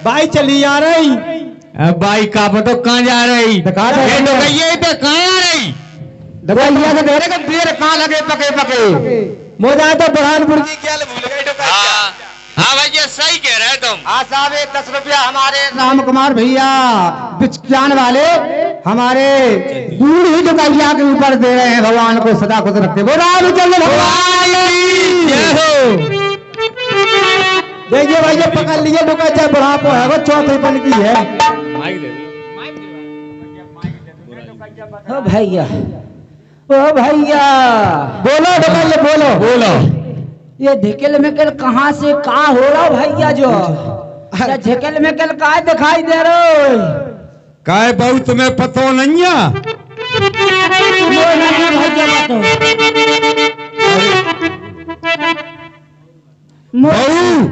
By चली आ रही। By का तो कहाँ जा रही? तो कहाँ आ रही? दवाइया से देरे का देर कहाँ लगे पके पके मोजा तो बुरहानपुर की क्या भूल गए हाँ हाँ भैया सही कह रहे तुम। आसावे 10 रुपया हमारे राम कुमार भैया बिचकान वाले हमारे दूर ही दुकाइया के ऊपर दे रहे हैं। भगवान को सदा खुश रखते वो रामचंद्र भगवान देखिए भैया पकड़ लिए दुकाइया बुढ़ापो है वो चौथे पन की है। ओ भैया ओ भैया बोलो दुकाइया बोलो बोलो। ये ढिकल मिकल कहाँ से कहाँ हो रहा भैया जो ढिकल मिकल कहाँ दिखाई दे रहे हो? काय बहु तुम्हें पतो नहीं है? बहु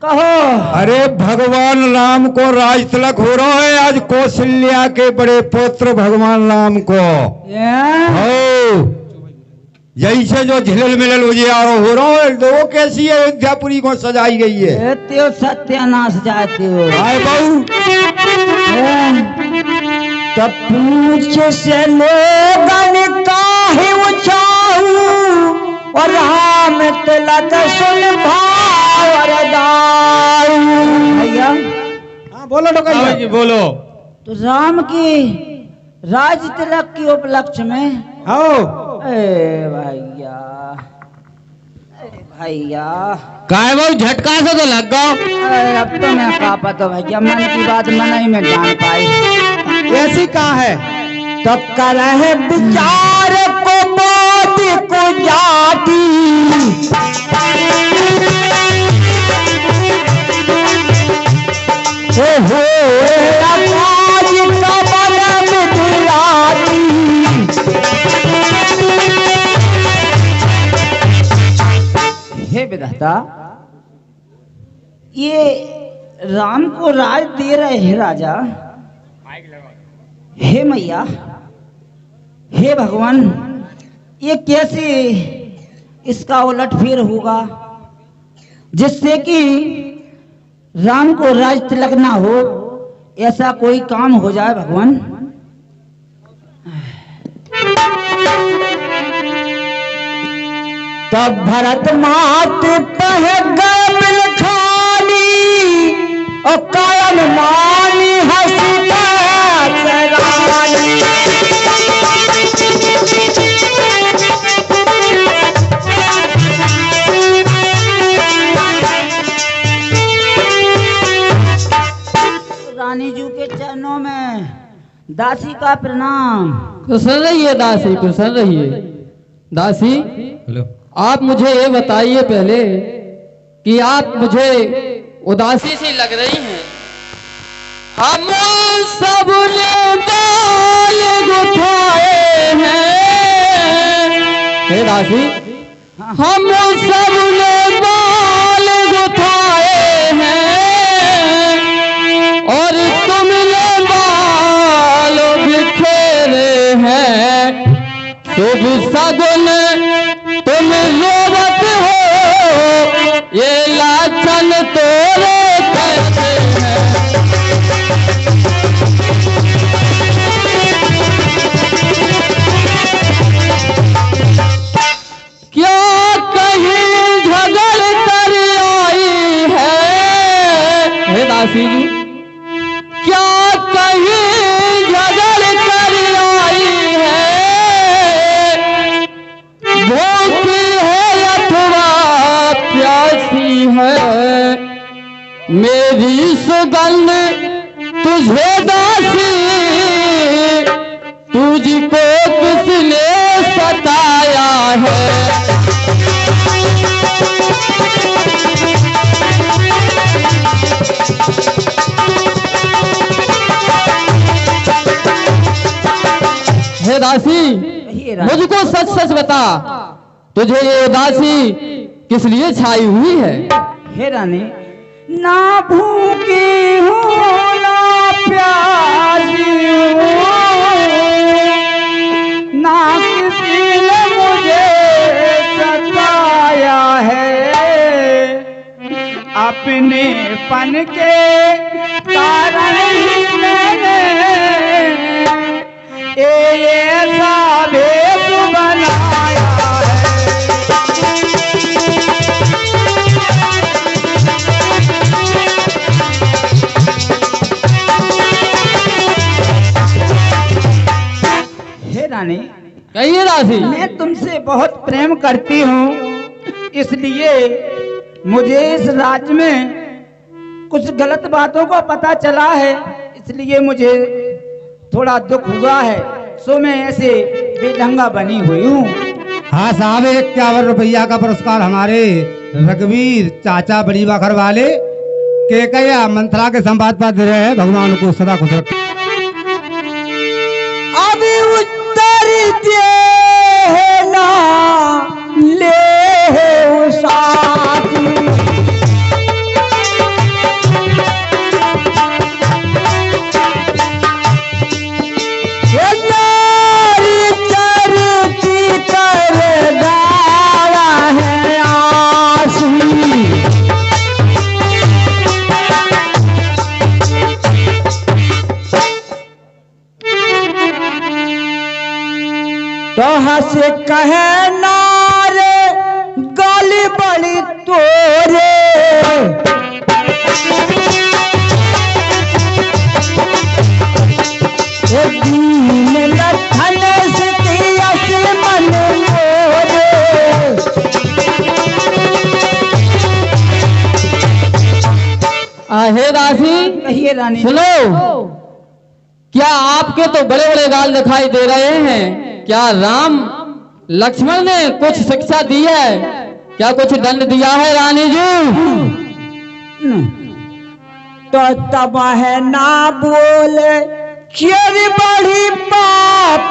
कहो। अरे भगवान राम को राज तिलक हो रहा है आज कौशल्या के बड़े पुत्र भगवान राम को। यही से जो झिलल मिलल उजियारो हो रहा है वो कैसी है अयोध्यापुरी को सजाई गई है। त्यो सत्यानाश जाते हो आए बहू तब पूछ से लोगन काहे उछाऊ और राम तिलक सुन भावर दाऊ। भैया हाँ बोलो डोकैया जी बोलो। तो राम की राज तिलक के उपलक्ष्य में हाँ भैया भैया काय बहु झटका से तो लग गो। अब तो मैं का पता भैया मन की बात मन ही में जान पाई। ऐसी कहाँ है? तब कर है विचार को बात को जाती हो आकाश का बलम दिलाती। हे विधाता ये राम को राज दे रहे हैं राजा। हे मैया हे भगवान ये कैसे इसका उलटफेर होगा जिससे कि राम को राज तिलक ना हो ऐसा कोई काम हो जाए भगवान। तब भरत मात पह गबिल खानी और कायन मानी हंसता रानी जी के चरणों में दासी का प्रणाम। कुशल रहिए दासी कुशल रहिए। दासी आप मुझे ये बताइए पहले कि आप मुझे उदासी सी लग रही हैं। हम सब ने बाल गुथाए हैं। हे दासी हम सब ने बाल गुथाए हैं और तुमने बाल बिखेरे हैं। शुभ सगुन तुम रोवत हो ये लाचन तोरे कैसे हैं। क्या कहीं झगड़ कर आई है। हे दासी जी क्या कहीं झगड़ कर आई है। भूखी है अथवा प्यासी है मेरी सुगंध तुझे दासी तुझको किसने सताया है। हे दासी मुझको सच सच बता तुझे ये उदासी किस लिए छाई हुई है। हे रानी ना भूखी हूँ ना प्यासी हूँ ना किसी ने मुझे सताया है। अपने पन के कारण ही मैंने ऐसा भेष बनाया है। रानी, कहिए दासी। मैं तुमसे बहुत प्रेम करती हूँ, इसलिए मुझे इस राज्य में कुछ गलत बातों का पता चला है, इसलिए मुझे थोड़ा दुख हुआ है, सो मैं ऐसे बेढंगा बनी हुई हूँ। हाँ साहब, 51 रुपया का पुरस्कार हमारे रघुवीर चाचा बड़ी बाखर वाले के कया मंत्रा के संवाद पर दे रहे हैं। भगवान को सदा खुश रखे। अभी उत्तर देना ले साथी, ये नारी चरती कर गाया है आसी। तो हंस कहे नारे गाली बड़ी तोरे, दीन लखन से मन मोरे। हे दासी, कहिए रानी। सुनो, क्या आपके तो बड़े बड़े गाल दिखाई दे रहे हैं? क्या राम लक्ष्मण ने कुछ शिक्षा दी है? क्या कुछ दंड दिया है रानी जी? तो तब है ना बोले चेरी बड़ी बात।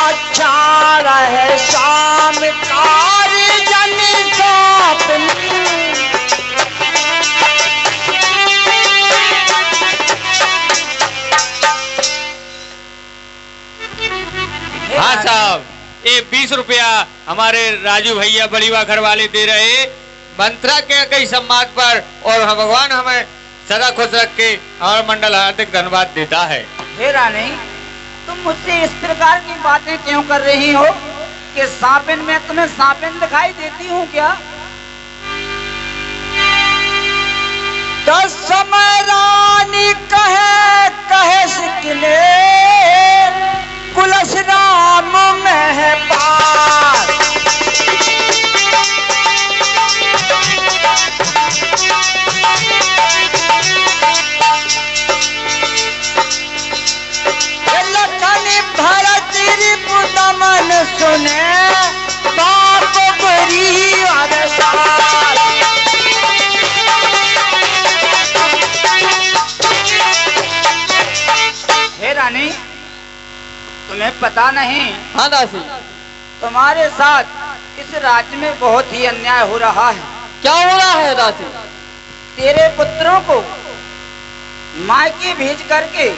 अच्छा रहे शाम कार जन साथ हाँ साहब, ये 20 रुपया हमारे राजू भैया बड़ीवा घर वाले दे रहे मंत्रा के कई सम्मान पर, और भगवान हमें सदा खुश रख के हमारा मंडल हार्दिक धन्यवाद देता है। हे रानी, तुम मुझसे इस प्रकार की बातें क्यों कर रही हो कि सापिन में तुम्हें सापिन दिखाई देती हूँ क्या? तो समय रानी कहे कहे सिकले कुलस राम में है पार। भरत रिपुदमन सुने बाप बड़ी अरसाल। हे रानी, तुम्हें पता नहीं? हाँ दासी। तुम्हारे साथ इस राज्य में बहुत ही अन्याय हो रहा है। क्या हो रहा है दासी? तेरे पुत्रों को मायके भेज करके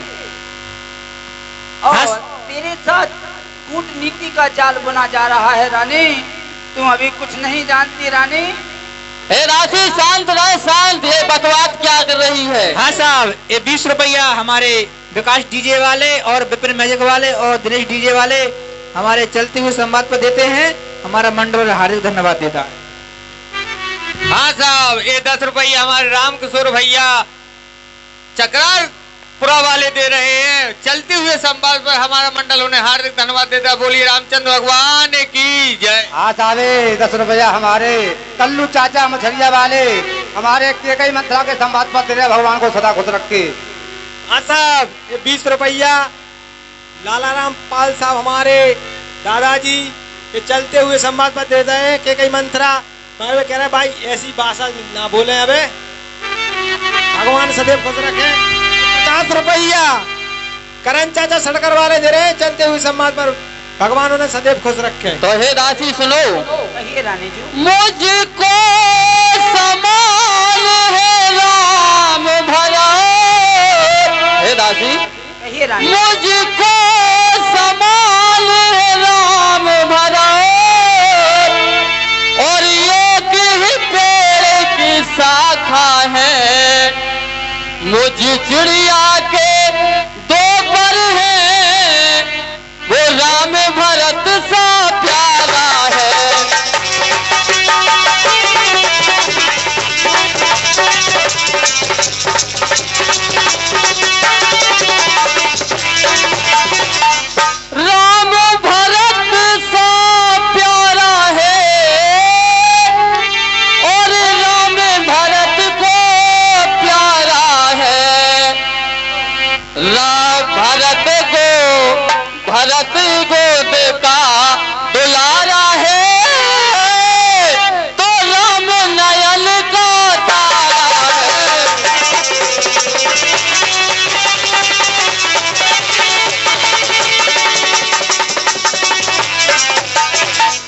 और तेरे साथ कूटनीति का जाल बुना जा रहा है। रानी, तुम अभी कुछ नहीं जानती। रानी, हे दासी, शांत रहो, शांत। ये बकवास क्या कर रही है? हाँ साहब, ये 20 रुपया हमारे विकास डीजे वाले और विपिन मैजिक वाले और दिनेश डीजे वाले हमारे चलते हुए संवाद पर देते हैं। हमारा मंडल हार्दिक धन्यवाद देता है। हाँ साहब, ये 10 रुपया हमारे राम किशोर भैया चक्रार पुरा वाले दे रहे हैं। चलते हुए संवाद पर हमारा मंडल उन्हें हार्दिक धन्यवाद देता है। बोलिए रामचंद्र भगवान की जय। हाँ साहब, 10 रुपया हमारे कल्लू चाचा मछलिया वाले हमारे केकई मंत्रा के संवाद पर दे रहे। भगवान को सदा खुश रखे। हाँ साहब, ये 20 रुपया लाला राम पाल साहब हमारे दादाजी के चलते हुए संवाद पर देते हैं। के कई मंत्रा कह रहे भाई ऐसी भाषा ना बोले, अबे भगवान सदैव खुश रखे। 50 रुपया करण चाचा सड़कर वाले दे रहे चलते हुए संवाद पर, भगवान उन्हें सदैव खुश रखे। तो हे दासी सुनो, कहिए रानी जी। मुझको समान है राम भरा। हे हे दासी, कहिए रानी। मुझको समान राम भरा और एक ही पेड़ की शाखा है, मुझ चिड़िया के दो पर है, वो राम भरत सा प्यारा है। राम भरत सा प्यारा है और राम भरत को प्यारा है, भरत गोद का दुलारा है, तो राम नयन का तारा है।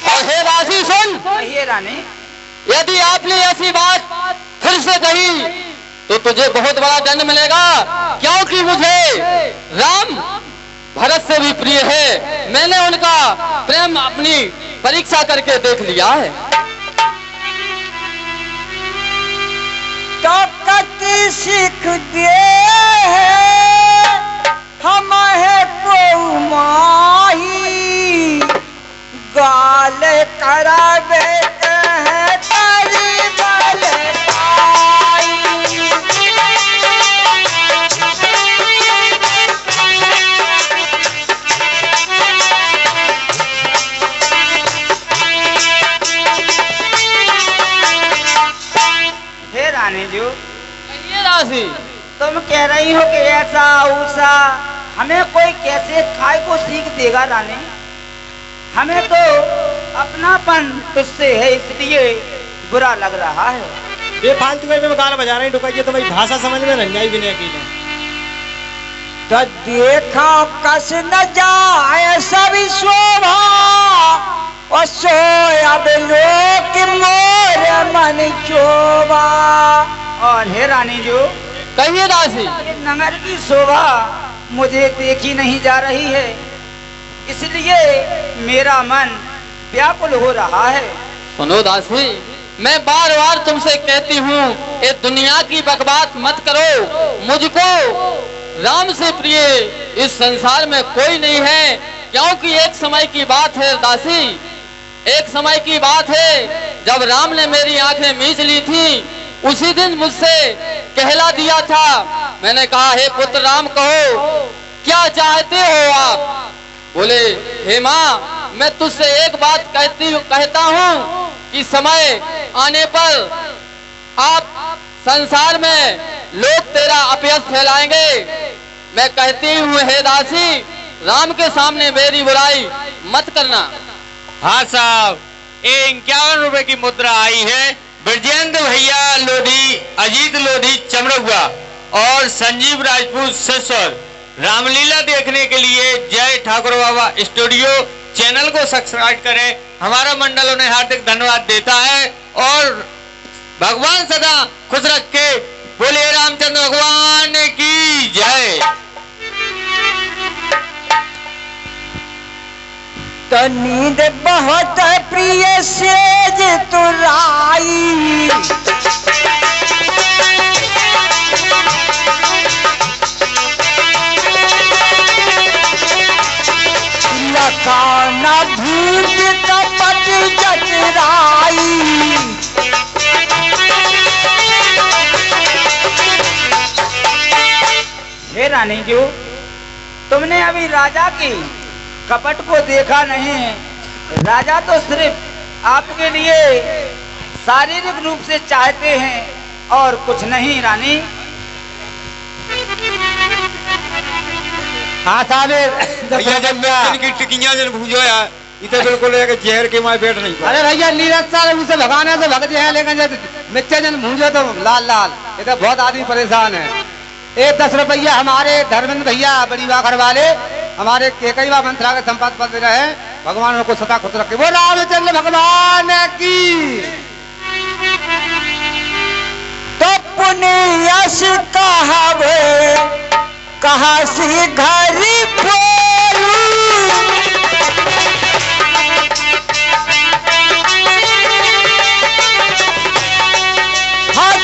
और हे राशि सुन, कहिए रानी। यदि आपने ऐसी बात फिर से कही तो तुझे बहुत बड़ा दंड मिलेगा, क्योंकि मुझे राम भरत से भी प्रिय है। मैंने उनका प्रेम अपनी परीक्षा करके देख लिया है। तो कति सीख दे हम है को माही, गाल करावे है तारी बाल जी। ये राशि, तुम कह रही हो कि ऐसा उसा, हमें कोई कैसे खाए को सीख देगा रानी? हमें तो अपनापन तुझसे है, इसलिए बुरा लग रहा है। बेफालतू में गाना बजा रही डुकाइए, तो भाई भाषा समझ में नहीं आई बिना की तो देखा कस न जाए सभी शोभा, और सोयाब लोक मोर मन शोभा। और हे रानी जो कहिए दासी, ये नगर की शोभा मुझे देखी नहीं जा रही है, इसलिए मेरा मन व्याकुल हो रहा है। सुनो दासी, मैं बार बार तुमसे कहती हूँ ये दुनिया की बकवास मत करो। मुझको राम से प्रिय इस संसार में कोई नहीं है, क्योंकि एक समय की बात है दासी, एक समय की बात है जब राम ने मेरी आंखें मीच ली थी, उसी दिन मुझसे कहला दिया था। मैंने कहा हे पुत्र राम, कहो क्या चाहते हो आप? बोले हे माँ, मैं तुझसे एक बात कहता हूँ कि समय आने पर आप संसार में लोग तेरा अपयश फैलाएंगे। मैं कहती हूँ हे दासी, राम के सामने मेरी बुराई मत करना। हाँ साहब, 51 रुपए की मुद्रा आई है। ब्रजेंद्र भैया लोधी, अजीत लोधी चमरौआ और संजीव राजपूत ससुर रामलीला देखने के लिए जय ठाकुर बाबा स्टूडियो चैनल को सब्सक्राइब करें। हमारा मंडल उन्हें हार्दिक धन्यवाद देता है और भगवान सदा खुश रखे। बोलिए रामचंद्र भगवान की जय। तो नींद बहुत प्रिय सेज तुराई, लखाना भूत कपट जटराई। हे रानी जी, तुमने अभी राजा की कपट को देखा नहीं। राजा तो सिर्फ आपके लिए शारीरिक रूप से चाहते हैं और कुछ नहीं रानी। हाँ साहब, भैया जब इनकी टिकियां जन भूजो यार, इधर बिल्कुल जहर के माए बैठ नहीं पाए। अरे भैया नीरज साहब उसे भगाने से भगते हैं, लेकिन मिर्चा जन भूंजो तो लाल लाल, इधर बहुत आदमी परेशान है। एक 10 रुपया हमारे धर्मेंद्र भैया बड़ी वाखड़ वाले हमारे केकईवा मंत्रा के संपाद पद रहे, भगवान उनको सदा खुश रखे। वो रामचंद्र भगवान की। तो पुण्य यश कहवे कहाँ से घर बोलूं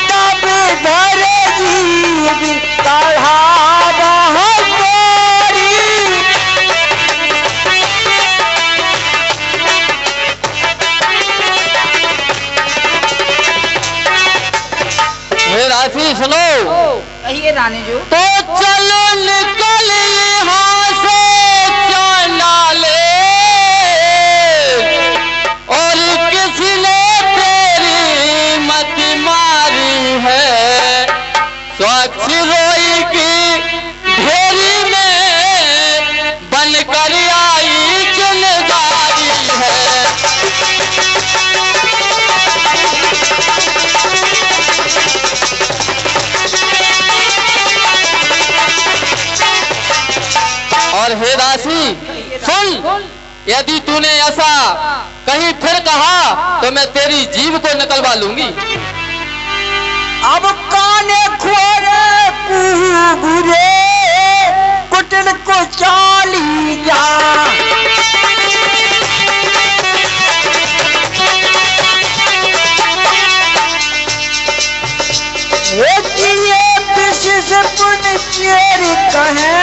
तब धर जीव कढ़ावा तोरी। हे राशि सुनो, कहिए रानी जी। तो चलो निकल यहाँ से चला ले, और किसने तेरी मत मारी है, स्वच्छ रोई की ढेरी में बनकर आई चिंगारी है। और हे दासी सुन, यदि तूने ऐसा कहीं फिर कहा तो मैं तेरी जीभ को निकलवा लूंगी। अब काने खोरे कुबुरे कुटन को चाली जा। पुन चेरी कहे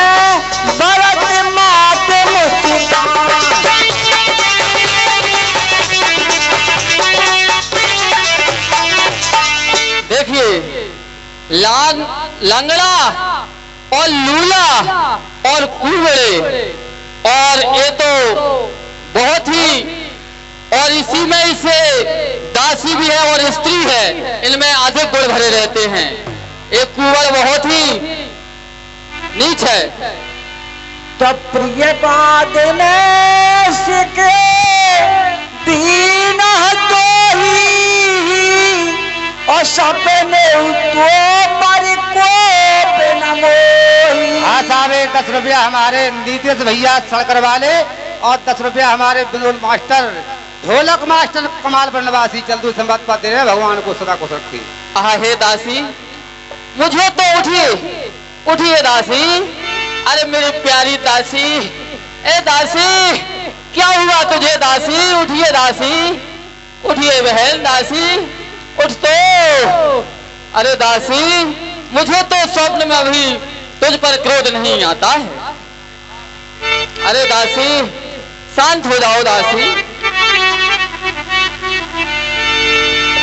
भरत मात मुस्कान। देखिए लंगड़ा और लूला और कुबड़े, और ये तो बहुत ही, और इसी में इसे दासी भी है और स्त्री है, इनमें अधिक गुण भरे रहते हैं। एक कुंवर बहुत ही नीच है। तो प्रिय बाद में सिके दीन तो ही, और सपने तो पर को बिना मोही। हाँ साहब, 10 रुपया हमारे नीतीश भैया सड़कर वाले, और 10 रुपया हमारे बिनोल मास्टर, ढोलक मास्टर कमाल पर निवासी चलदू संवाद पाते रहे, भगवान को सदा खुश रखे। हे दासी, मुझे तो उठिए उठिए दासी। अरे मेरी प्यारी दासी, ए दासी क्या हुआ तुझे दासी? उठिए दासी, उठिए बहन दासी, उठ तो। अरे दासी, मुझे तो स्वप्न में अभी तुझ पर क्रोध नहीं आता है। अरे दासी शांत हो जाओ दासी।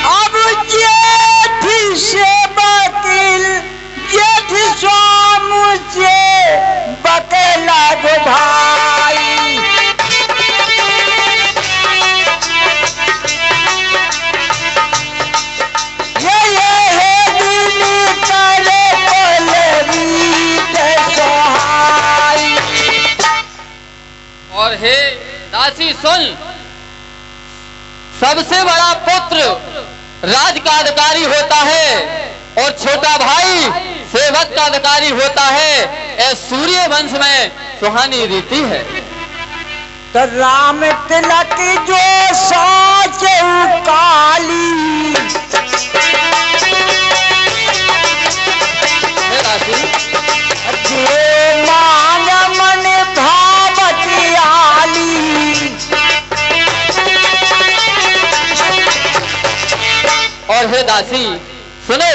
अब जेठ से वकील जेठ स्वाम से बकेला दो भाई। ये है दिल करे कोलरी के सहाय। और हे दासी सुन, सबसे बड़ा पुत्र राज का अधिकारी होता है और छोटा भाई सेवक का अधिकारी होता है। यह सूर्य वंश में सुहानी रीति है। तो राम तिलक जो साच काली, हे दासी, जे मान मन भावती आली। और हे दासी सुनो,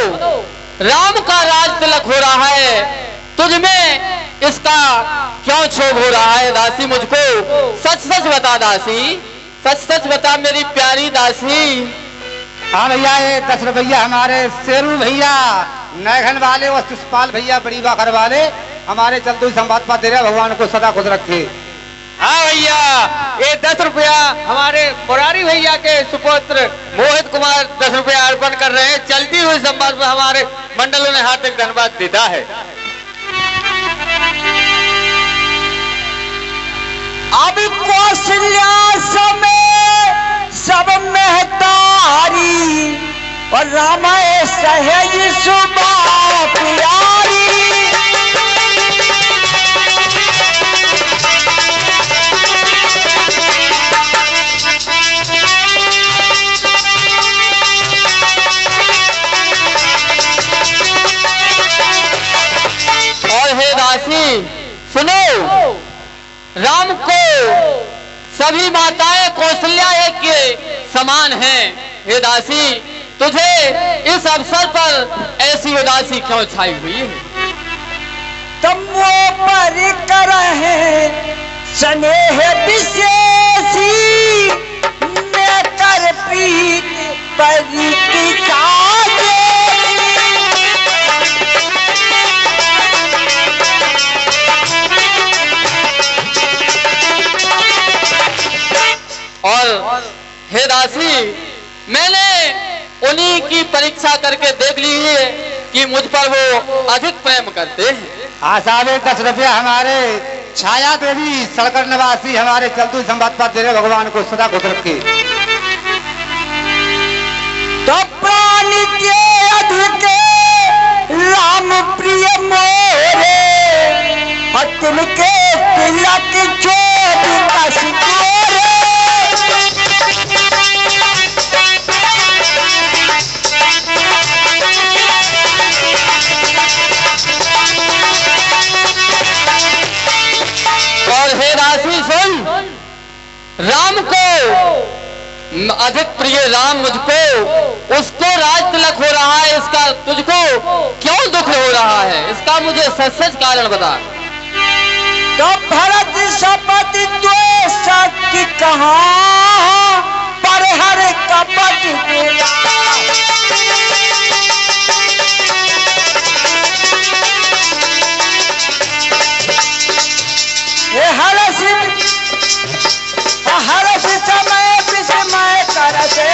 राम का राज तिलक हो रहा है, तुझ में इसका क्यों क्षोभ हो रहा है दासी? मुझको सच सच बता दासी, सच सच बता मेरी प्यारी दासी। हाँ भैया, ये 10 रुपया हमारे शेरू भैया नैघन वाले और शिषपाल भैया बड़ी बाखर वाले हमारे चलदू संवाद पाते रहे, भगवान को सदा खुश रखे। हाँ भैया, ये 10 रुपया हमारे मुरारी भैया के सुपुत्र मोहित कुमार 10 रुपया अर्पण कर रहे हैं। चलती हुई संवाद में हमारे मंडलों ने हार्दिक धन्यवाद देता है। अब कौशल्या समय सब महतारी, और रामाय सहज सुबह प्यारी। और हे दासी सुनो, राम को सभी माताएं कौशल्या एक के समान हैं। हे दासी, तुझे इस अवसर पर ऐसी उदासी क्यों छाई हुई है? तुम वो पर करहे स्नेह विशेषी, मैं कर प्रीत परितिका और हे दासी, मैंने उन्हीं की परीक्षा करके देख ली है कि मुझ पर वो अधिक प्रेम करते हैं। आसावे 10 रुपया हमारे छाया देवी सड़कर निवासी हमारे चलतू संवाद पर दे रहे भगवान को सदा खुश रखे। तो प्राण के अधिक राम प्रिय मोरे, और तिनके तिलक चोट कस गोरे। और हे दासी सुन, राम को अधिक प्रिय राम मुझको, उसको राज तिलक हो रहा है, इसका तुझको क्यों दुख हो रहा है? इसका मुझे सच सच कारण बता। तो भरत शपथ द्वेष की कहाँ, पर हर कपट दिया। हरस समय विस्मय करते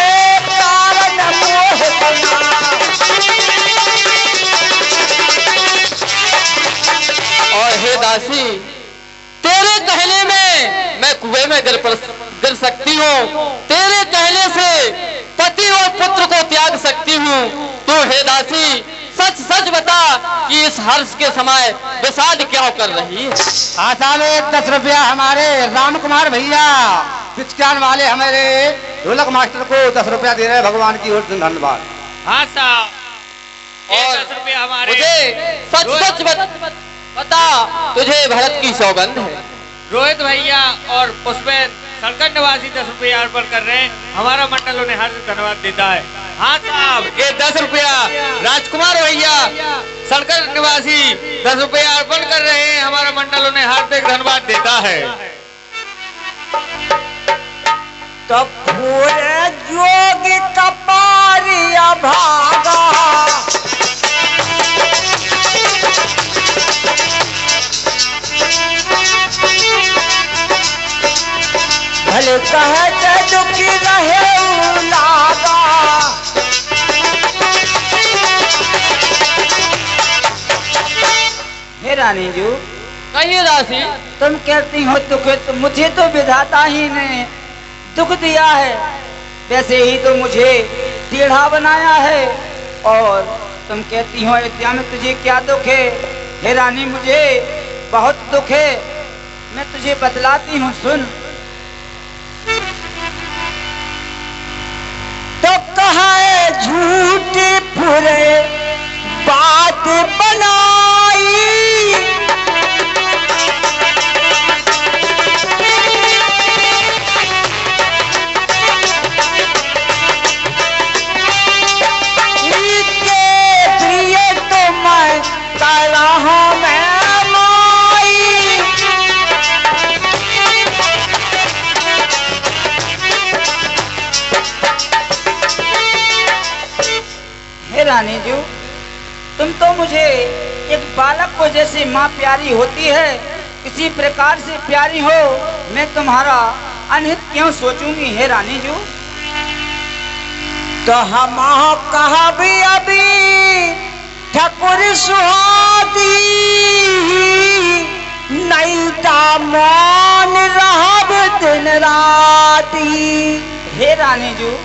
कारण मोह बना। और हे दासी, तेरे कहने में मैं कुएं में गिर सकती हूँ, तेरे कहने से पति और पुत्र को त्याग सकती हूँ। तो हे दासी, सच सच बता कि इस हर्ष के समय विषाद क्यों कर रही है? आसावे 10 रुपया हमारे राम कुमार भैया शिक्षान वाले हमारे ढोलक मास्टर को 10 रुपया दे रहे भगवान की ओर से धन्यवाद। हाँ साहब, और 10 रुपया हमारे मुझे सच सच बता, तुझे भरत की सौगंध है। रोहित भैया और पुष्पेन सड़कर निवासी 10 रुपया अर्पण कर रहे हैं, हमारा मंडल उन्हें हार्दिक धन्यवाद देता है। हाँ साहब, ये 10 रुपया राजकुमार भैया सड़कर निवासी 10 रुपया अर्पण कर रहे हैं, हमारा मंडल उन्हें हार्दिक धन्यवाद देता है। तो पूरे जोगी कपारिया भागा, भले कहते दुखी रहे लागा। हे रानी जी, कहिए दासी। तुम कहती हो दुख, तो मुझे तो विधाता ही ने दुख दिया है, वैसे ही तो मुझे टेढ़ा बनाया है। और तुम कहती हो अयोध्या में तुझे क्या दुख है? हे रानी, मुझे बहुत दुख है, मैं तुझे बतलाती हूँ, सुन। तो कहा है झूठी फुरे बात बनाई, रानी जी, तुम तो मुझे एक बालक को जैसे माँ प्यारी होती है, इसी प्रकार से प्यारी हो। मैं तुम्हारा अनहित क्यों सोचूंगी? हे रानी जी, तो हम कहा भी अभी ठाकुर सुहाती, नहीं मान रहब दिन राती। हे रानी जी,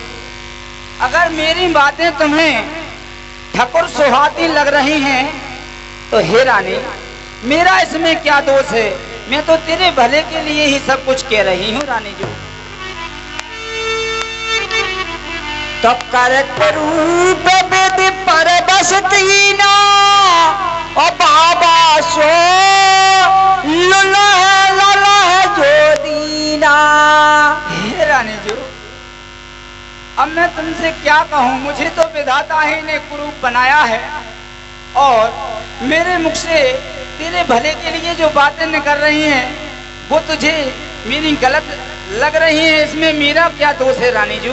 अगर मेरी बातें तुम्हें ठाकुर सुहाती लग रही हैं, तो हे रानी, मेरा इसमें क्या दोष है? मैं तो तेरे भले के लिए ही सब कुछ कह रही हूँ रानी जी। तब कर रूप विधि पर बसती ना, और बाबा सो लुला है लाला है जो दीना। हे रानी जी, अब मैं तुमसे क्या कहूँ, मुझे तो विधाता ही ने कुरूप बनाया है और मेरे मुख से तेरे भले के लिए जो बातें निकल रही हैं वो तुझे मेरी गलत लग रही है। इसमें मेरा क्या दोष है रानी जी?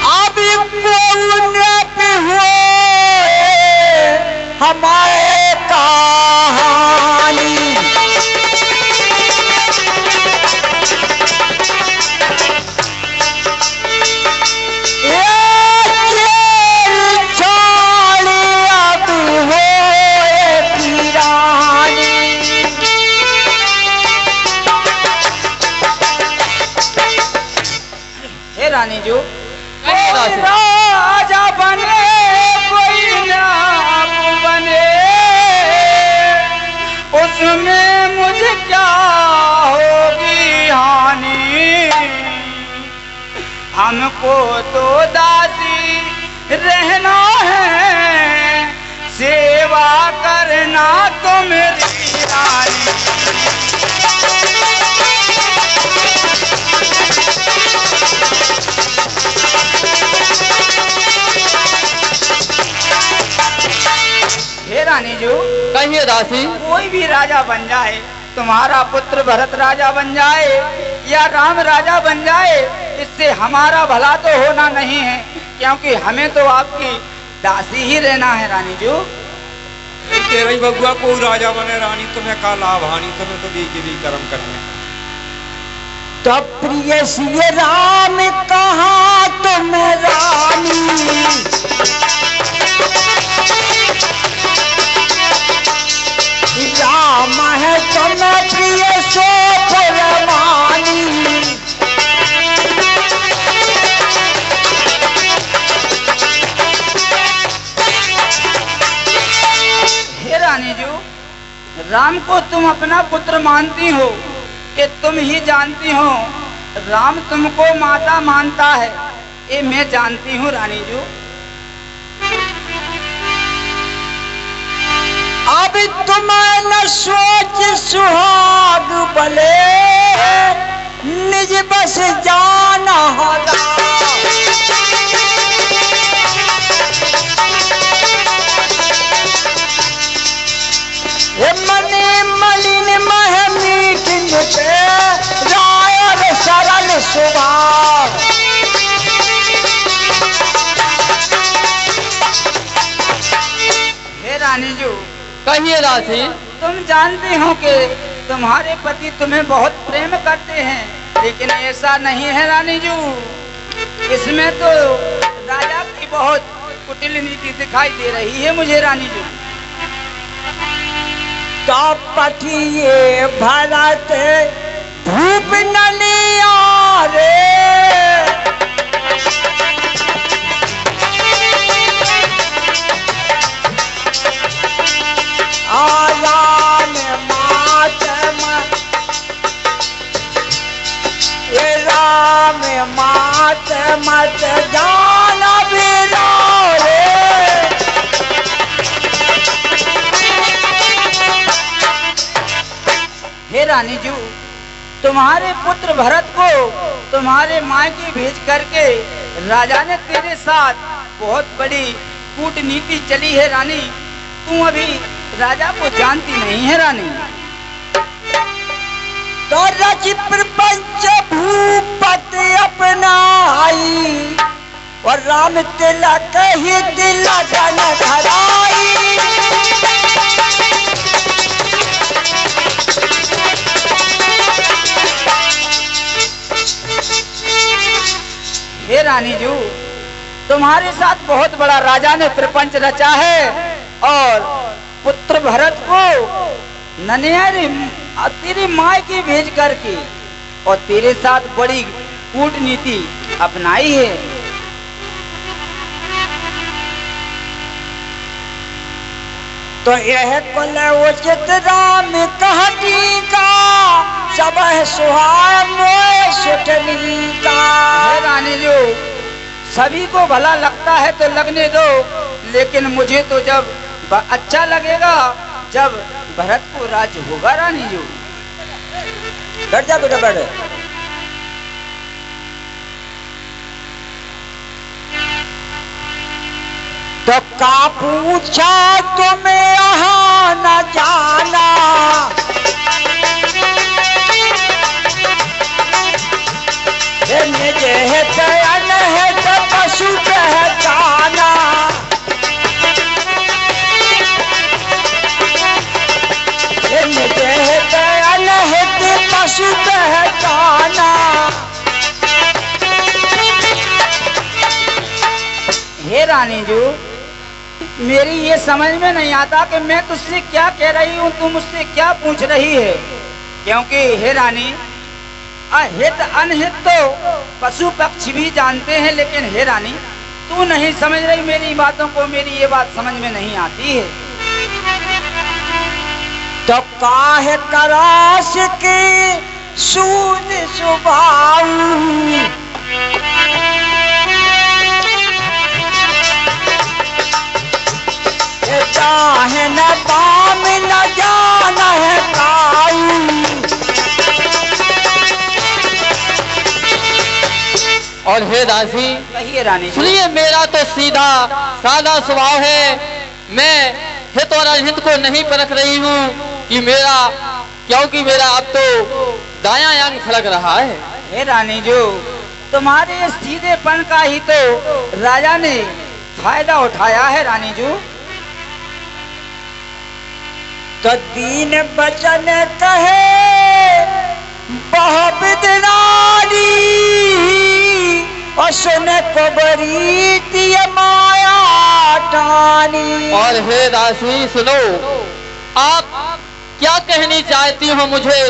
अभी हुए हमारे कहानी रानी जो राजा बने कोई नाम बने, उसमें मुझे क्या होगी हानि। हमको तो दासी रहना है, सेवा करना तो मेरी रानी। रानी जो कहिए दासी। कोई भी राजा बन जाए, तुम्हारा पुत्र भरत राजा बन जाए या राम राजा बन जाए, इससे हमारा भला तो होना नहीं है, क्योंकि हमें तो आपकी दासी ही रहना है रानी जो। तेरा ही बबुआ को राजा बने रानी, तुम्हें का लाभ हानि, तुम्हें तो भी कर्म करने। तो प्रिय श्री राम कहा तुम रानी, राम है तुम प्रिय सो परमानी। हे रानी जो, राम को तुम अपना पुत्र मानती हो कि तुम ही जानती हो राम तुमको माता मानता है, ये मैं जानती हूँ रानी जो। अब तुम न सोच सुहाग बले, निज बस जाना होगा। मने मलिन मह मीठ पे राय सरल सुभाव। हे रानी जो, कहिए दासी। तुम जानते हो कि तुम्हारे पति तुम्हें बहुत प्रेम करते हैं, लेकिन ऐसा नहीं है रानी जी। इसमें तो राजा की बहुत कुटिल नीति दिखाई दे रही है मुझे रानी जी। तो पठिए भरत भूप नलिया रे, राम मात मत जाना बिना रे। हे रानी जी, तुम्हारे पुत्र भरत को तुम्हारे मायके भेज करके राजा ने तेरे साथ बहुत बड़ी कूटनीति चली है रानी। तू अभी राजा को जानती नहीं है रानी। तो रच प्रपंच भूपत अपनाई, और राम तिलक ही तिलक न धराई। हे रानी जी, तुम्हारे साथ बहुत बड़ा राजा ने प्रपंच रचा है और पुत्र भरत को ननियारी तेरी माँ की भेज करके और तेरे साथ बड़ी कूटनीति अपनाई है। तो यह कुल उचित राम कहती का, सब सुहाग सुटनी का। हे रानी जी, सभी को भला लगता है तो लगने दो, लेकिन मुझे तो जब अच्छा लगेगा जब भरत को राज होगा रानी जी। बैठ जा बेटा बैठ। तो का पूछा तुम्हें यहाँ न जाना, निज है तयन है तो पशु पहचाना, निज है तयन है तो पशु पहचाना। हे रानी जी, मेरी ये समझ में नहीं आता कि मैं तुझसे क्या कह रही हूँ, तुम मुझसे क्या पूछ रही है। क्योंकि हे रानी, अहित अनहित तो पशु पक्षी भी जानते हैं, लेकिन हे रानी तू नहीं समझ रही मेरी बातों को, मेरी ये बात समझ में नहीं आती है। तो काहे करास के सूद सुबाऊ, चाहे न काम न जाना है काऊ। और हे दासी, कहिए रानी जी। सुनिए, मेरा तो सीधा सादा स्वभाव है। मैं हित और अहित को नहीं परख रही हूँ कि मेरा, क्योंकि मेरा अब तो दायां अंग फलक रहा है। हे रानी जी, तुम्हारे सीधेपन का ही तो राजा ने फायदा उठाया है रानी जी। तो दीन बचन कहे बहुविध नारी, और सुने को बरीती माया ठानी। और हे दासी सुनो, आप क्या कहनी चाहती हो, मुझे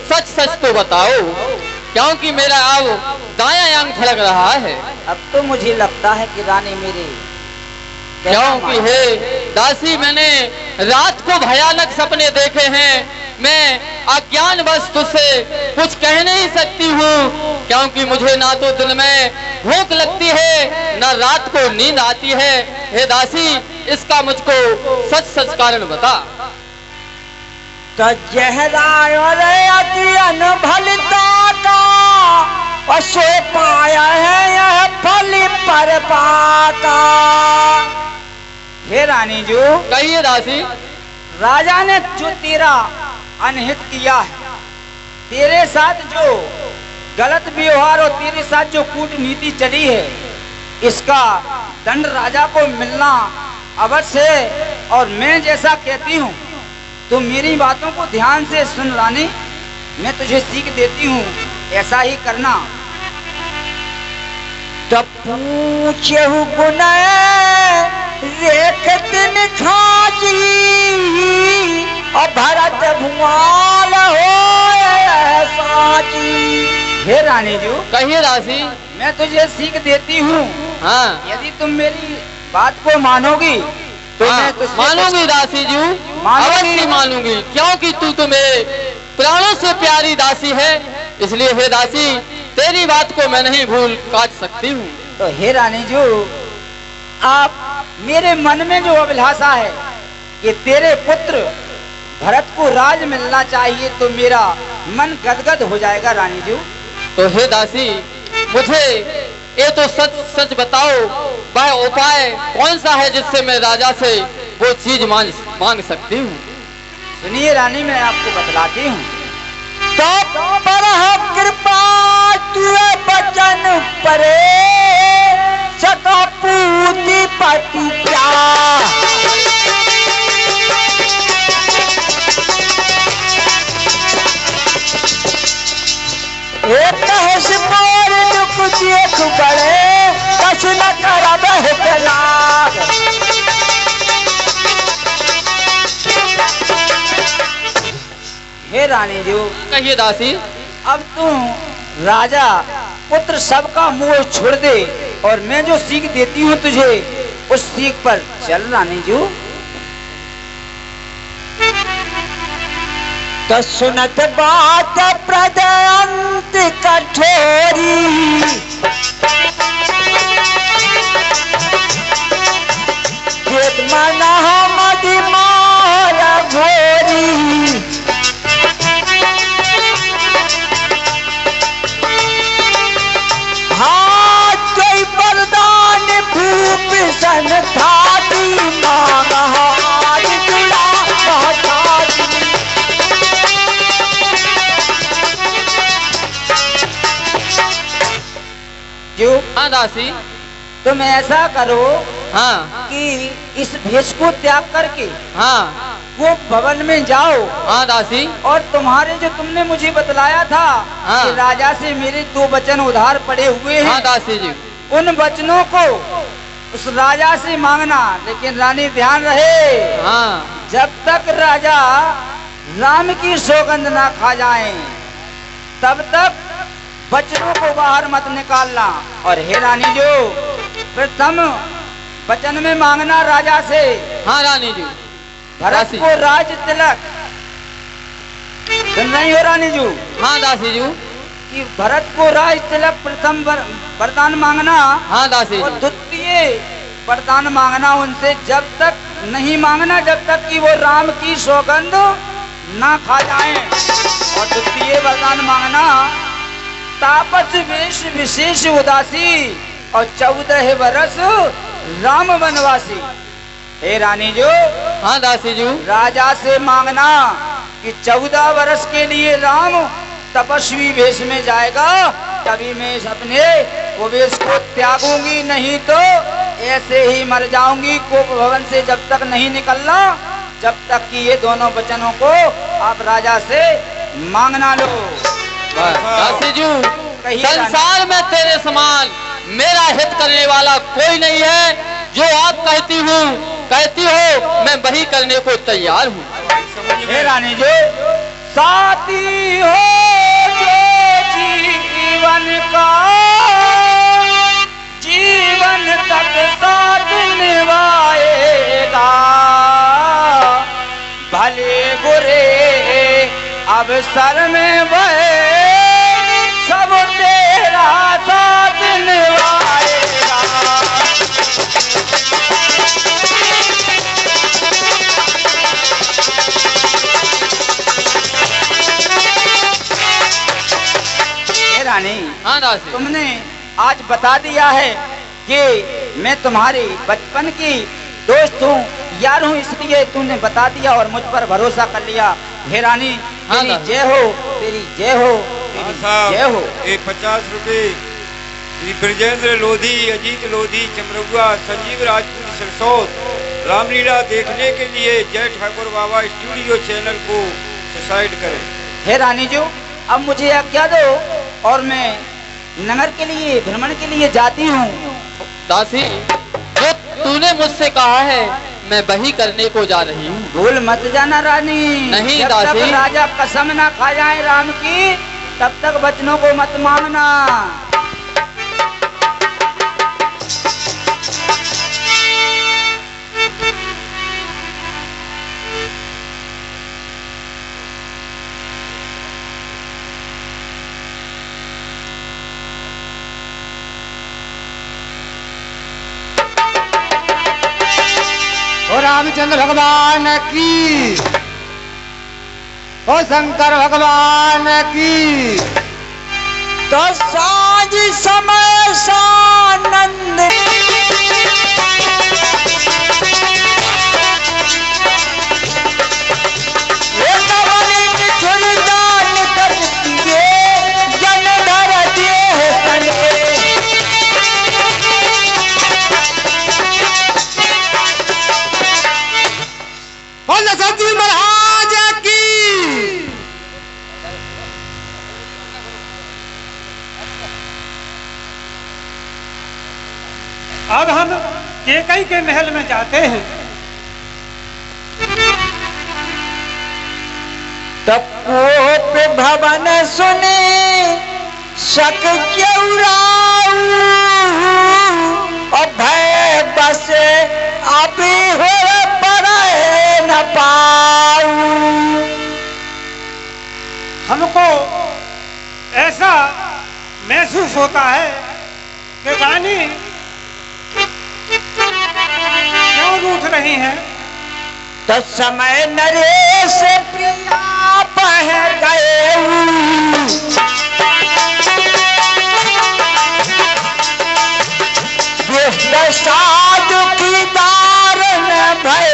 सच सच तो बताओ, क्योंकि मेरा अब दायां अंग फलक रहा है। अब तो मुझे लगता है कि रानी मेरे, क्योंकि हे दासी, मैंने रात को भयानक सपने देखे हैं। मैं अज्ञानवश तुझसे कुछ कह नहीं सकती हूँ, क्योंकि मुझे ना तो दिन में भूख लगती है ना रात को नींद आती है। हे दासी, इसका मुझको सच सच कारण बता। तो जहराय अति अनभलता का, और सो पाया है यह फल पर पाता। हे रानी जी, कहिए दासी। राजा ने जो तेरा अनहित किया है, तेरे साथ जो गलत व्यवहार और तेरे साथ जो कूटनीति चली है, इसका दंड राजा को मिलना अवश्य है। और मैं जैसा कहती हूँ तो मेरी बातों को ध्यान से सुन रानी, मैं तुझे सीख देती हूँ, ऐसा ही करना। तब पूछे गुण रेख दिन खाजी, और भरत भुआल हो साची। हे रानी जी, कहिए दासी। मैं तुझे सीख देती हूँ। हाँ, यदि तुम मेरी बात को मानोगी तो हाँ, मैं तुझसे मानूंगी दासी जी, मानूंगी। अवश्य मानूंगी, क्योंकि तू तो मेरे प्राणों से प्यारी दासी है। इसलिए हे दासी, तेरी बात को मैं नहीं भूल काट सकती हूँ। तो हे रानी जी, आप मेरे मन में जो अभिलाषा है कि तेरे पुत्र भरत को राज मिलना चाहिए, तो मेरा मन गदगद हो जाएगा रानी जी। तो हे दासी, मुझे ये तो सच सच बताओ, वह उपाय कौन सा है जिससे मैं राजा से वो चीज मांग सकती हूँ। सुनिए रानी, मैं आपको बतलाती हूँ। तो पर कृपा तुए बचन परे, सका पूती पति क्या। दुख देख बड़े कछ न करब लाग। हे रानी जी, कहिए दासी। अब तू राजा पुत्र सबका मोह छोड़ दे, और मैं जो सीख देती हूँ तुझे, उस सीख पर चल रानी जी। तो सुनत बात प्रदंत कठोरी, मना मद मार भोरी। हाँ दासी। तुम ऐसा करो हाँ कि इस भेष को त्याग करके हाँ वो भवन में जाओ, हाँ दासी। और तुम्हारे जो तुमने मुझे बतलाया था हाँ। कि राजा से मेरे 2 वचन उधार पड़े हुए हाँ हैं, दासी जी। उन वचनों को उस राजा से मांगना। लेकिन रानी ध्यान रहे, हाँ जब तक राजा राम की सौगंध ना खा जाए तब तक वचनों को बाहर मत निकालना। और हे रानी जो प्रथम वचन में मांगना राजा से, हाँ रानी जी। भरत दासी। को राज तिलक, सुन रही हो रानी जी, हाँ दासी जी। कि भरत को राज तिलक प्रथम वरदान मांगना, हाँ दासी और जी। द्वितीय वरदान मांगना उनसे जब तक नहीं मांगना जब तक कि वो राम की सौगंध ना खा जाए। और द्वितीय वरदान मांगना तापस वेश विशेष उदासी और 14 वर्ष राम वनवासी। हे रानी जो, हाँ दासी जी। राजा से मांगना कि 14 वर्ष के लिए राम तपस्वी वेश में जाएगा, तभी मैं इस अपने वो वेश को त्यागूंगी, नहीं तो ऐसे ही मर जाऊंगी। कोप भवन से जब तक नहीं निकलना जब तक कि ये दोनों वचनों को आप राजा से मांगना लो। दासी जी, कहिए संसार में तेरे समान मेरा हित करने वाला कोई नहीं है। जो आप कहती हो मैं वही करने को तैयार हूँ। हे रानी जो, साथी हो जो जीवन का, जीवन तक साथ निभाएगा, भले बुरे अवसर में वह सब तेरा साथ निभाएगा। रानी, हाँ दासी। तुमने आज बता दिया है कि मैं तुम्हारी बचपन की दोस्त हूँ, यार हूँ, इसलिए तुमने बता दिया और मुझ पर भरोसा कर लिया। हे रानी, हाँ तेरी दासी। जय हो, तेरी जय हो, तेरी जय हो। ये 50 रुपए श्री ब्रजेंद्र लोधी, अजीत लोधी, चमरगुआ, संजीव राजपूत सरसौत रामलीला देखने के लिए जय ठाकुर बाबा स्टूडियो चैनल को सब्सक्राइब करें। हे रानी जो, अब मुझे आज्ञा दो और मैं नगर के लिए भ्रमण के लिए जाती हूँ। दासी, जो तूने मुझसे कहा है मैं वही करने को जा रही हूँ। भूल मत जाना रानी। नहीं जब दासी। तक राजा कसम ना खा जाए राम की तब तक वचनों को मत मांगना। ओ रामचंद्र भगवान की, ओ शंकर भगवान की। तो साँझ समय सानंद सतगुरु महाराज की। अब हम केकई के महल में जाते हैं। तपोप भवन सुने शक क्यों अभय बसे अभी हो पर न पाऊ। हमको ऐसा महसूस होता है कि रानी क्यों रूठ रही हैं। तत्समय नरेश प्रिया बह गए, साधु की दारुण भय।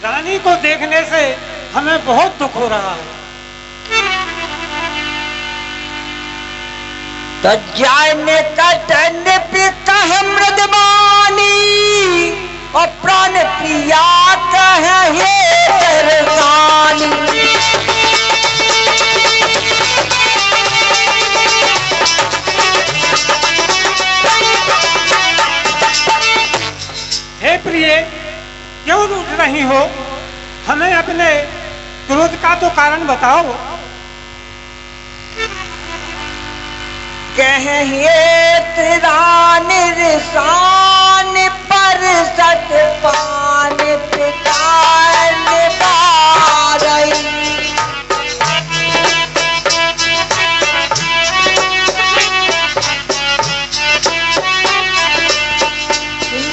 रानी को देखने से हमें बहुत दुख हो रहा है। तो जाने कटन पे कह मृदवानी और प्राण प्रिया कह हे दर्दानी। हे प्रिय, क्यों रूठ रही हो? हमें अपने क्रोध का तो कारण बताओ। कहे तेरा निरसान पर सत पान पिकार बारई।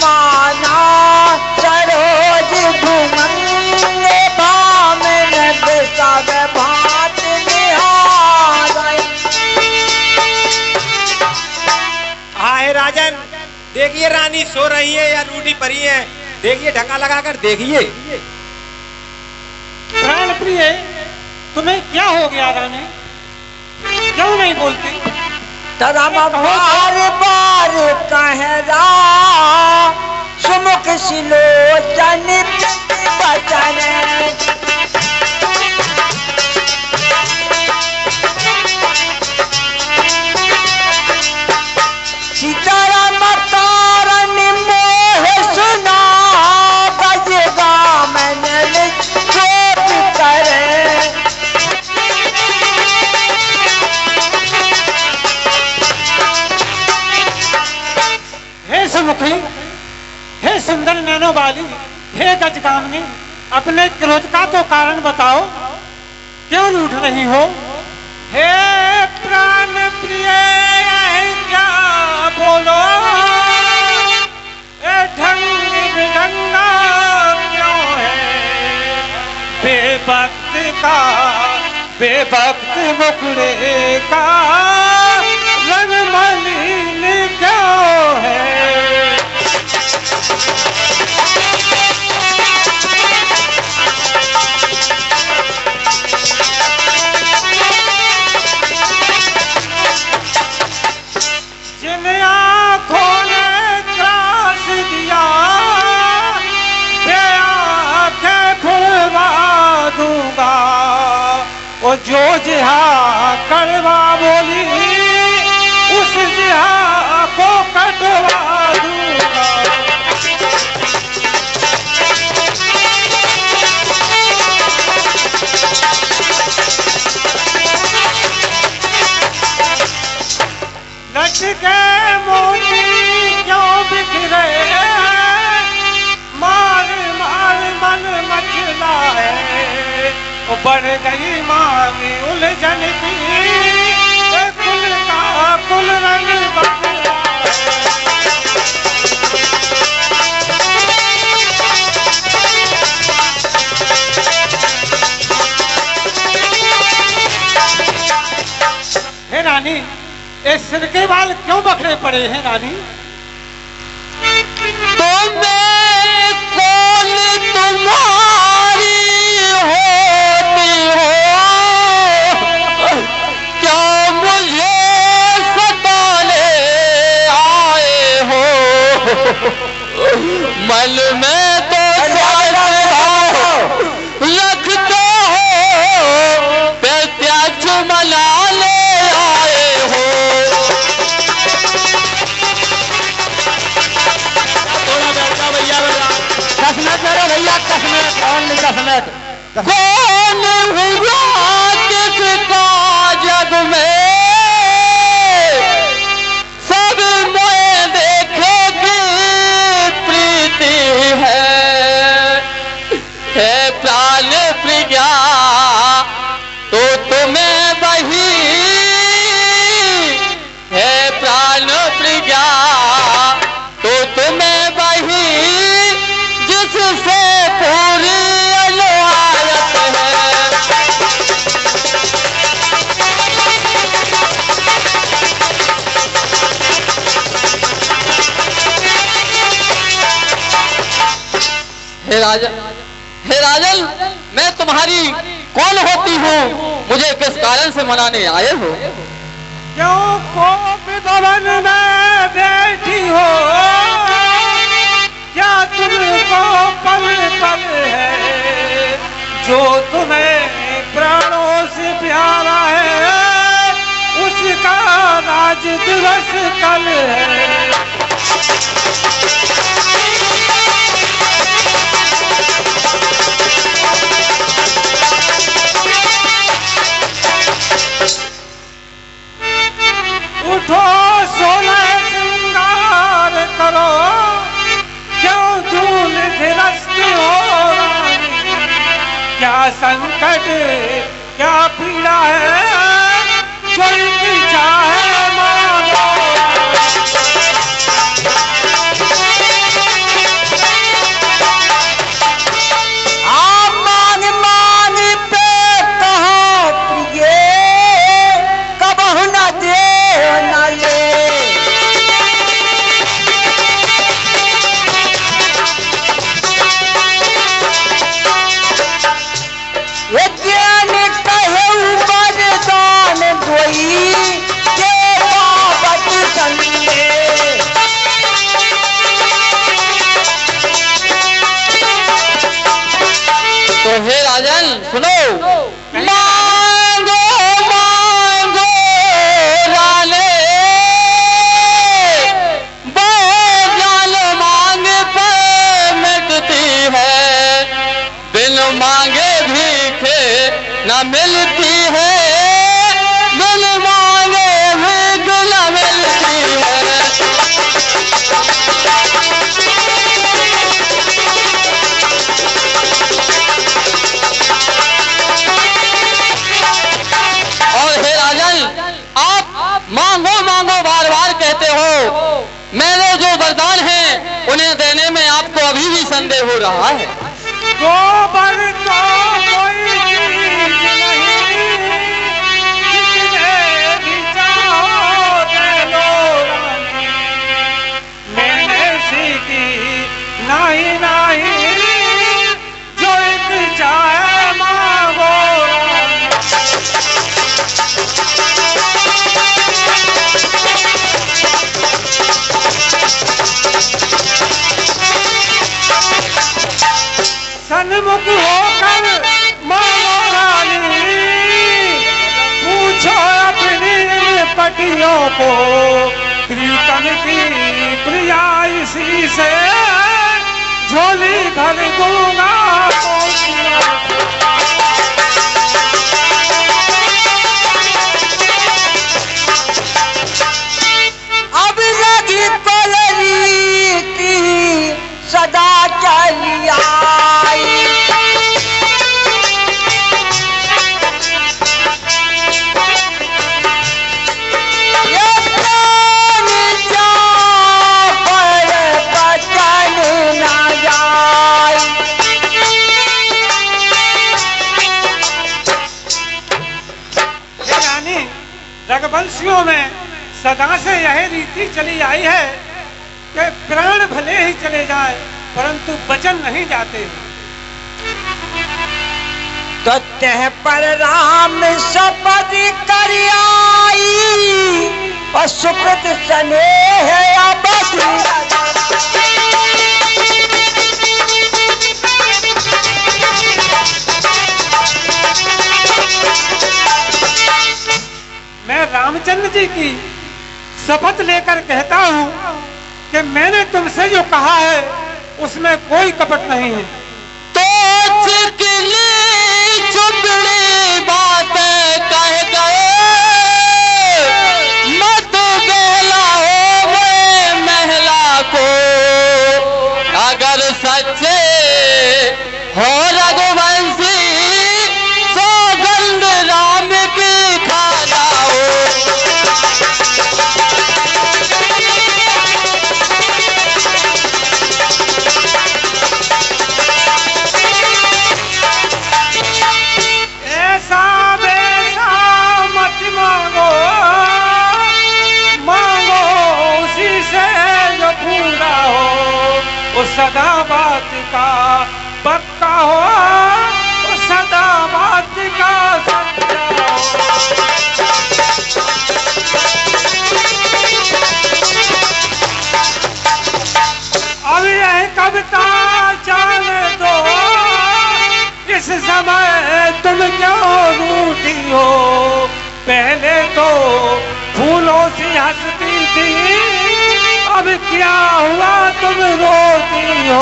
माना सरोज भूमंग भामन सब भात निहारई। हाय राजन, देखिए रानी सो रही है या रूठी पड़ी है, देखिए ढका लगाकर देखिए। प्राण प्रिय, तुम्हें क्या हो गया रानी? क्यों नहीं बोलती? तरम बार बार कहरा सुमुख सिलोचन बचन। सीताराम तारन मोह सुना बजगा मन चोट करे। हे सुमुखी, हे सुंदर नैनो वाली, हे गजगामिनी, अपने क्रोध का तो कारण बताओ, क्यों रूठ रही हो? हे प्राण प्रिय, क्या बोलो? ए ढंग बिरंगा क्यों है? बेवक्त का बेवक्त मुखड़े का रंग मलिन क्यों है? जिन आँखों ने त्रास दिया, वे आँखें खुलवा दूंगा। वो जो जिहा करवा बोली, उस जिहा को कटवा दूंगा। लटके मोती क्यों बिखरे? मार मार मन मचला है। वो बढ़ गई मांगी उलझन की, कुल का कुल रंग बदला है। हे रानी, ये सिर के बाल क्यों बखरे पड़े हैं रानी? तुम्हें कौन तुम्हारी होती हो, क्या मुझे सताने आए हो? मन में तो रखते हो, प्रत्यक्ष मना ले आए हो। कौन हुआ किसका जग में, सब मोए देखे की प्रीति है प्राण प्रिया तो तुम्हें वही है। प्राण प्रिया तो तुम्हें वही, जिससे पूरी अनुआयत है। हे राजन, मैं तुम्हारी कौन होती हूँ? मुझे किस कारण से मनाने आए हो? क्यों कोप भवन में बैठी हो, क्या तुमको पल पल है जो तुम्हें प्राणों से प्यारा है, उसका राज दिवस कल है। उठो सोलह श्रृंगार करो, क्यों धूल धिरस्त हो रानी, क्या संकट क्या पीड़ा है जो इनकी चाहे मानो। मान मान पे कहो प्रिय, कबहु न दे न ले। ये ज्ञान कहे वरदान दोई, के बाबत संगे। तो हे राजन सुनो, मांगो मांगो राने, बोझल मांग पर मिटती है, बिन मांगे भीखे न मिलती है, बिन मांगे भीख न मिलती है। मांगो मांगो बार बार कहते हो, मैंने जो वरदान है उन्हें देने में आपको अभी भी संदेह हो रहा है। गोबर तो कोई चीज नहीं, जितने भी चाहो दे लो रानी, मैंने सीखी नहीं नहीं जो एक चाहे मांगो रानी। सन्मुख होकर मांगो रानी, पूछो अपनी पटियों को, प्रीतम की प्रिया इसी से झोली भर दूंगा। अब लगी कोलरी की सदा चली आई, ये प्राण जा पर बचन न जाए। हे रानी, रघुवंशियों में सदा से यह रीति चली आई है कि प्राण भले ही चले जाए परंतु वचन नहीं जाते। तो तह पर राम शपथ कर आई, और सुकृत स्नेह अवधि। मैं रामचंद्र जी की शपथ लेकर कहता हूँ कि मैंने तुमसे जो कहा है उसमें कोई कपट नहीं है। तो चिकनी चुपड़ी बातें कह गए, मत बेलाओ वे महला को, अगर सच्चे हो रघुवंशी सौगंध राम की खा जाओ। ऐसा वैसा मत मांगो, मांगो उसी से जो पूरा हो, वो सदा बात का पक्का हो, वो सदा बात का सच्चा हो। सबका जाने दो, इस समय तुम क्यों रूठी हो? पहले तो फूलों से हंसती थी, अब क्या हुआ तुम रोती हो?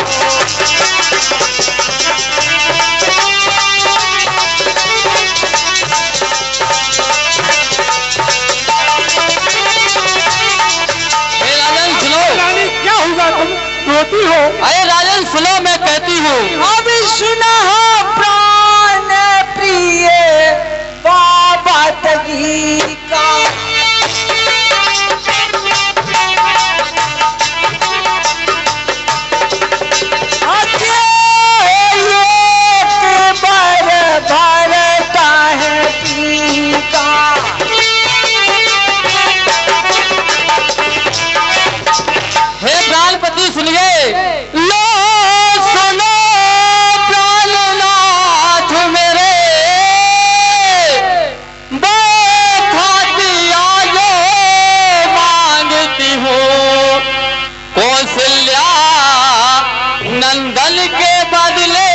क्या हुआ तुम रोती हो? अरे राजन सुनो, मैं कहती हूँ। अब सुना हो प्राण प्रिय बाबा तगी का, भरता है पीका। हे प्राणपति सुनिए, लो सुनो प्राणनाथ मेरे, खातिया जो मांगती हूँ, कौशल्या नंदन के बदले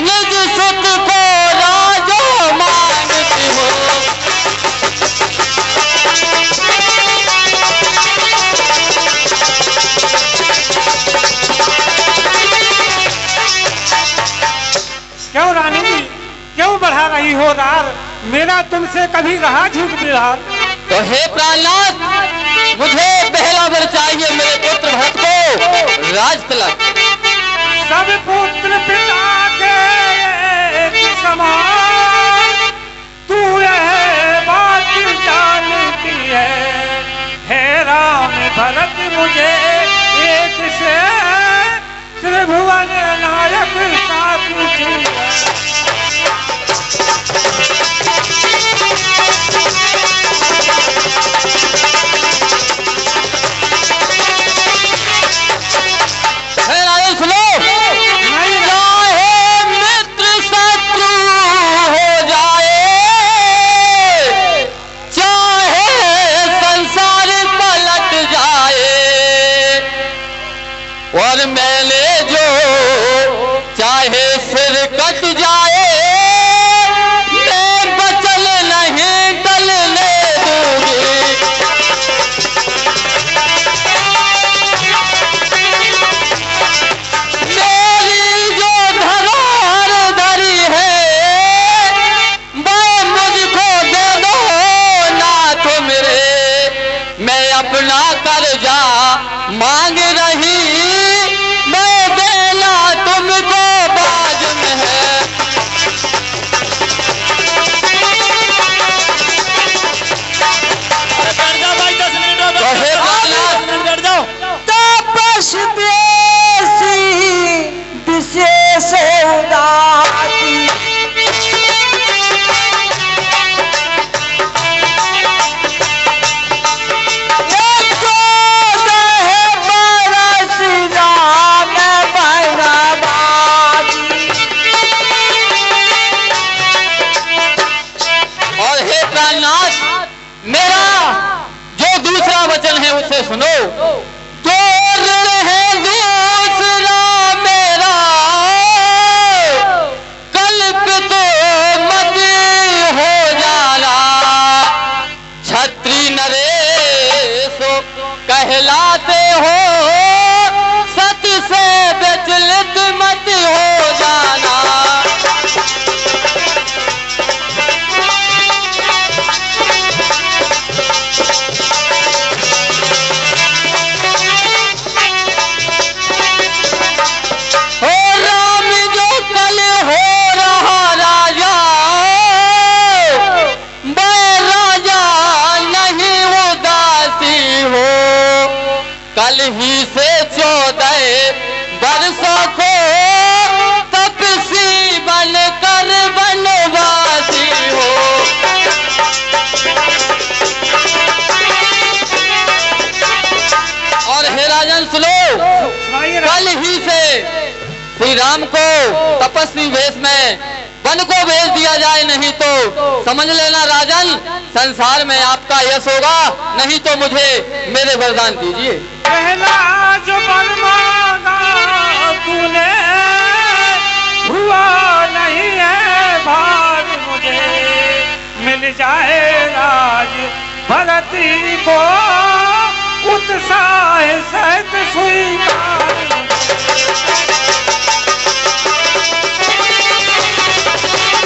निज सुत को राजो मांगती हूँ। क्यों रानी जी, क्यों बढ़ा रही हो रार? मेरा तुमसे कभी रहा झूठ बिहार? तो हे प्राणनाथ, मुझे पहला वर चाहिए मेरे पुत्र भरत को राज तिलक। सब पुत्र पिता के एक समान, तू यह बात जानती है राम भरत मुझे एक से त्रिभुवन नायक का पूछी। सुनो, चाहे मित्र शत्रु हो जाए, चाहे संसार पलट जाए, और मैंने जो चाहे सिर कट जाए, मैं बचल नहीं टलने दूंगी। अपना कर्जा मांग रही, मैं देना तुमको बाज में है। तपस बेसी विशेष उदासी, उसे सुनो। तो ऋण है दूसरा मेरा, कल्पित मत हो जाना। छत्री नरेश कहलाते हो, सत से विचलित मत हो जाना। कल ही से 14 बरसों को तपसी बनकर बनवासी हो। और हे राजन सुनो, कल ही से श्री राम को तपस्वी वेश में वन को भेज दिया जाए, नहीं तो समझ लेना राजन, संसार में आपका यश होगा, नहीं तो मुझे मेरे वरदान दीजिए। पहला जो वर मांगा जाए राज भरती को उत्साह सहित स्वीकार